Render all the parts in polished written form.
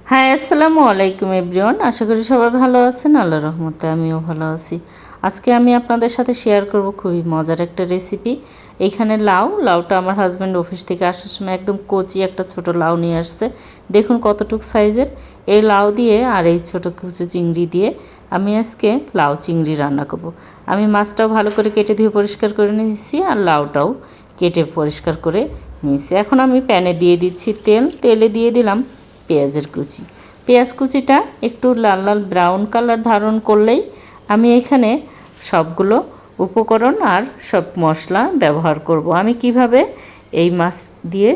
High আসসালামু আলাইকুম everyone. আশা করি সবাই ভালো আছেন। আল্লাহর রহমতে আমিও ভালো আছি। আজকে আমি আপনাদের সাথে শেয়ার করব খুবই মজার একটা রেসিপি। এইখানে লাউটা আমার হাজব্যান্ড অফিস থেকে আসার সময় একদম কচি একটা ছোট লাউ নিয়ে আসছে। দেখুন কতটুক সাইজের। এই লাউ দিয়ে আর এই ছোটো কিছু চিংড়ি দিয়ে আমি আজকে লাউ চিংড়ি রান্না করব। আমি মাছটাও ভালো করে কেটে ধুয়ে পরিষ্কার করে নিয়েছি আর লাউটাও কেটে পরিষ্কার করে নিয়েছি। এখন আমি প্যানে দিয়ে দিচ্ছি তেলে দিয়ে দিলাম পেঁয়াজের কুচি। পেঁয়াজ কুচিটা একটু লাল লাল ব্রাউন কালার ধারণ করলেই আমি এখানে সবগুলো উপকরণ আর সব মশলা ব্যবহার করব। আমি কিভাবে এই মাছ দিয়ে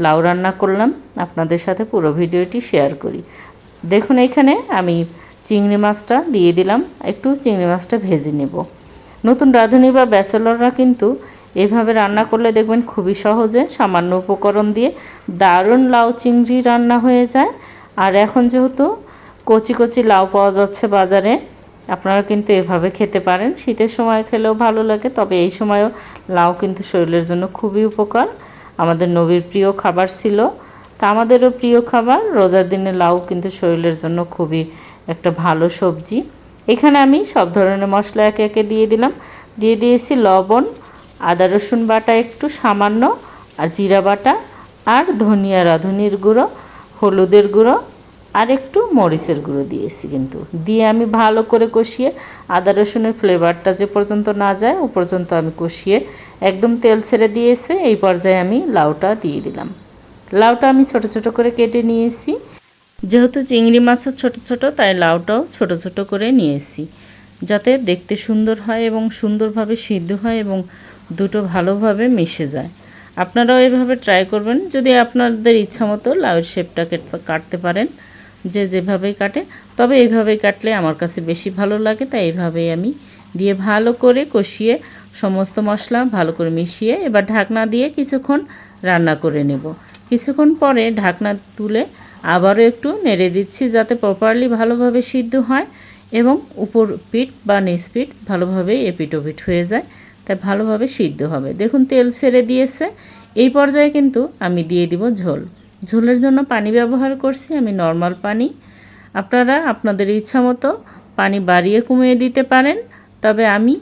লাউ রান্না করলাম আপনাদের সাথে পুরো ভিডিওটি শেয়ার করি। দেখুন এখানে আমি চিংড়ি মাছটা দিয়ে দিলাম। একটু চিংড়ি মাছটা ভেজে নেব। নতুন রাঁধুনি বা ব্যাচেলররা কিন্তু এভাবে রান্না করলে দেখবেন খুবই সহজে সামান্য উপকরণ দিয়ে দারুণ লাউ চিংড়ি রান্না হয়ে যায়। আর এখন যেহেতু কচি কচি লাউ পাওয়া যাচ্ছে বাজারে, আপনারা কিন্তু এভাবে খেতে পারেন। শীতের সময় খেলেও ভালো লাগে, তবে এই সময়ও লাউ কিন্তু শরীরের জন্য খুবই উপকার। আমাদের নবীর প্রিয় খাবার ছিল, তা আমাদেরও প্রিয় খাবার। রোজার দিনে লাউ কিন্তু শরীরের জন্য খুবই একটা ভালো সবজি। এখানে আমি সব ধরনের মশলা একে একে দিয়ে দিলাম। দিয়ে দিয়েছি লবণ, আদা রসুন বাটা একটু সামান্য, আর জিরা বাটা, আর ধনিয়া রাঁধুনির গুঁড়ো, হলুদের গুঁড়ো, আর একটু মরিচের গুঁড়ো দিয়েছি। কিন্তু দিয়ে আমি ভালো করে কষিয়ে আদা রসুনের ফ্লেভারটা যে পর্যন্ত না যায় ও পর্যন্ত আমি কষিয়ে একদম তেল ছেড়ে দিয়েছে। এই পর্যায়ে আমি লাউটা দিয়ে দিলাম। লাউটা আমি ছোট ছোট করে কেটে নিয়েছি। যেহেতু চিংড়ি মাছও ছোট ছোট, তাই লাউটাও ছোট ছোট করে নিয়েছি, যাতে দেখতে সুন্দর হয় এবং সুন্দরভাবে সিদ্ধ হয় এবং দুটো ভালোভাবে মিশে যায়। আপনারাও এভাবে ট্রাই করবেন। যদি আপনাদের ইচ্ছা মতো লাউয়ের শেপটা কাটতে পারেন, যে যেভাবেই কাটে, তবে এইভাবেই কাটলে আমার কাছে বেশি ভালো লাগে। তাই এইভাবেই আমি দিয়ে ভালো করে কষিয়ে সমস্ত মশলা ভালো করে মিশিয়ে এবার ঢাকনা দিয়ে কিছুক্ষণ রান্না করে নেব। কিছুক্ষণ পরে ঢাকনা তুলে আবারও একটু নেড়ে দিচ্ছি, যাতে প্রপারলি ভালোভাবে সিদ্ধ হয় এবং উপর পিঠ বা নিচ পিঠ ভালোভাবে এপিট ওপিট হয়ে যায়, তাই ভালোভাবে সিদ্ধ হবে। দেখুন তেল ছেড়ে দিয়েছে। এই পর্যায়ে কিন্তু আমি দিয়ে দিব ঝোল। ঝোলের জন্য পানি ব্যবহার করছি আমি নর্মাল পানি। আপনারা আপনাদের ইচ্ছা মতো পানি বাড়িয়ে কমিয়ে দিতে পারেন, তবে আমি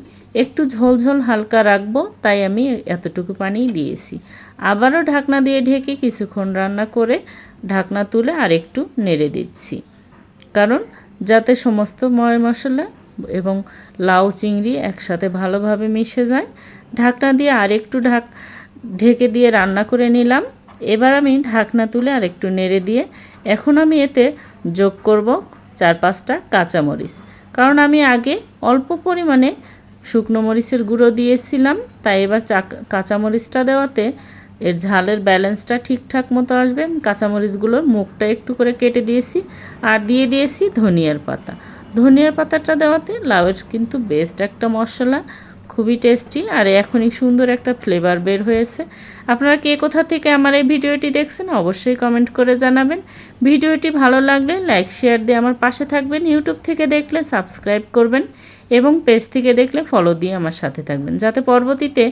একটু ঝোল ঝোল হালকা রাখবো, তাই আমি এতটুকু পানি দিয়েছি। আবারও ঢাকনা দিয়ে ঢেকে কিছুক্ষণ রান্না করে ঢাকনা তুলে আর একটু নেড়ে দিচ্ছি, কারণ যাতে সমস্ত ময় মশলা এবং লাউ চিংড়ি একসাথে ভালোভাবে মিশে যায়। ঢাকনা দিয়ে আরেকটু ঢেকে দিয়ে রান্না করে নিলাম। এবার আমি ঢাকনা তুলে আরেকটু নেড়ে দিয়ে এখন আমি এতে যোগ করব 4-5টা কাঁচামরিচ, কারণ আমি আগে অল্প পরিমাণে শুকনো মরিচের গুঁড়ো দিয়েছিলাম। তাই এবার কাঁচামরিচটা দেওয়াতে এর ঝালের ব্যালেন্সটা ঠিকঠাক মতো আসবে। কাঁচামরিচগুলোর মুখটা একটু করে কেটে দিয়েছি আর দিয়ে দিয়েছি ধনিয়ার পাতা। ধনিয়ার পাতাটা দেওয়াতে লাউয়ের কিন্তু বেস্ট একটা মশলা, খুবই টেস্টি আর এখনই সুন্দর একটা ফ্লেভার বের হয়েছে। আপনারা কে কোথা থেকে আমার এই ভিডিওটি দেখছেন অবশ্যই কমেন্ট করে জানাবেন। ভিডিওটি ভালো লাগলে লাইক শেয়ার দিয়ে আমার পাশে থাকবেন। ইউটিউব থেকে দেখলে সাবস্ক্রাইব করবেন এবং পেজ থেকে দেখলে ফলো দিয়ে আমার সাথে থাকবেন, যাতে পরবর্তীতে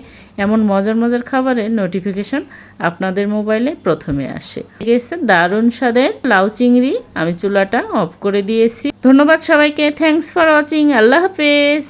এমন মজার মজার খাবারের নোটিফিকেশন আপনাদের মোবাইলে প্রথমে আসে। গেছে দারুণ স্বাদের লাউ চিংড়ি। আমি চুলাটা অফ করে দিয়েছি। ধন্যবাদ সবাইকে। Thanks for watching. আল্লাহ হাফেজ।